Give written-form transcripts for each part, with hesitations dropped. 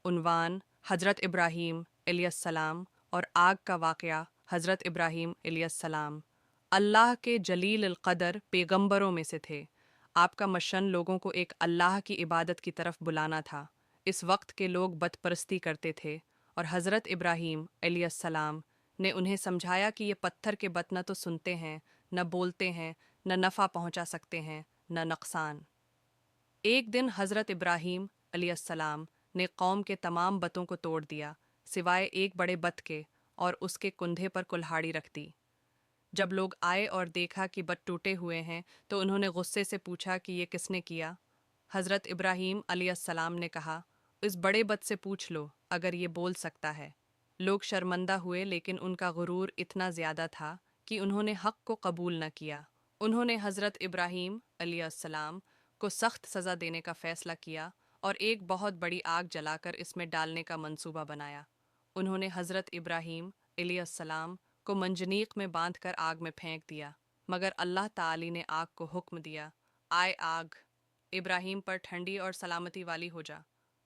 عنوان حضرت ابراہیم علیہ السلام اور آگ کا واقعہ۔ حضرت ابراہیم علیہ السلام اللہ کے جلیل القدر پیغمبروں میں سے تھے۔ آپ کا مشن لوگوں کو ایک اللہ کی عبادت کی طرف بلانا تھا۔ اس وقت کے لوگ بت پرستی کرتے تھے اور حضرت ابراہیم علیہ السلام نے انہیں سمجھایا کہ یہ پتھر کے بت نہ تو سنتے ہیں، نہ بولتے ہیں، نہ نفع پہنچا سکتے ہیں، نہ نقصان۔ ایک دن حضرت ابراہیم علیہ السلام نے قوم کے تمام بتوں کو توڑ دیا سوائے ایک بڑے بت کے، اور اس کے کندھے پر کلہاڑی رکھ دی۔ جب لوگ آئے اور دیکھا کہ بت ٹوٹے ہوئے ہیں تو انہوں نے غصے سے پوچھا کہ یہ کس نے کیا؟ حضرت ابراہیم علیہ السلام نے کہا، اس بڑے بت سے پوچھ لو اگر یہ بول سکتا ہے۔ لوگ شرمندہ ہوئے، لیکن ان کا غرور اتنا زیادہ تھا کہ انہوں نے حق کو قبول نہ کیا۔ انہوں نے حضرت ابراہیم علیہ السلام کو سخت سزا دینے کا فیصلہ کیا اور ایک بہت بڑی آگ جلا کر اس میں ڈالنے کا منصوبہ بنایا۔ انہوں نے حضرت ابراہیم علیہ السلام کو منجنیق میں باندھ کر آگ میں پھینک دیا، مگر اللہ تعالی نے آگ کو حکم دیا، آئے آگ، ابراہیم پر ٹھنڈی اور سلامتی والی ہو جا۔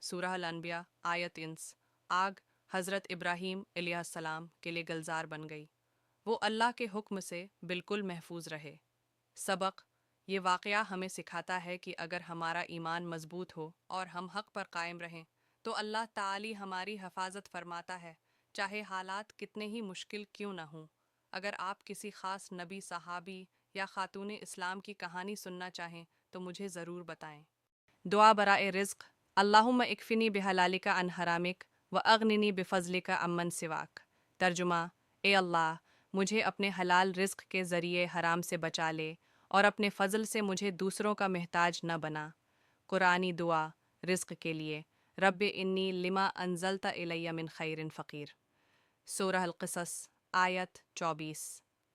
سورہ الانبیاء آیت 30۔ آگ حضرت ابراہیم علیہ السلام کے لیے گلزار بن گئی۔ وہ اللہ کے حکم سے بالکل محفوظ رہے۔ سبق: یہ واقعہ ہمیں سکھاتا ہے کہ اگر ہمارا ایمان مضبوط ہو اور ہم حق پر قائم رہیں تو اللہ تعالی ہماری حفاظت فرماتا ہے، چاہے حالات کتنے ہی مشکل کیوں نہ ہوں۔ اگر آپ کسی خاص نبی، صحابی یا خاتون اسلام کی کہانی سننا چاہیں تو مجھے ضرور بتائیں۔ دعا برائے رزق: اللہم اکفنی بحلالک عن حرامک واغننی بفضلک عمن سواک۔ ترجمہ: اے اللہ، مجھے اپنے حلال رزق کے ذریعے حرام سے بچا لے اور اپنے فضل سے مجھے دوسروں کا محتاج نہ بنا۔ قرآنی دعا رزق کے لیے: رب انی لما انزلت الی من خیر فقیر۔ سورہ القصص آیت 24۔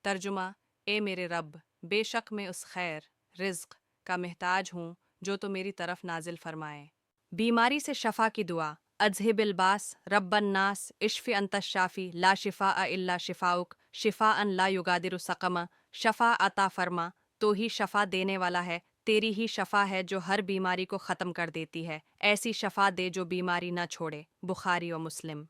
ترجمہ: اے میرے رب، بے شک میں اس خیر رزق کا محتاج ہوں جو تو میری طرف نازل فرمائے۔ بیماری سے شفا کی دعا: اذہب الباس رب الناس اشف انت الشافی لا شفاء الا شفاؤک شفاء لا یغادر سقما۔ شفا عطا فرما، تو ہی شفا دینے والا ہے، تیری ہی شفا ہے جو ہر بیماری کو ختم کر دیتی ہے، ایسی شفا دے جو بیماری نہ چھوڑے۔ بخاری و مسلم۔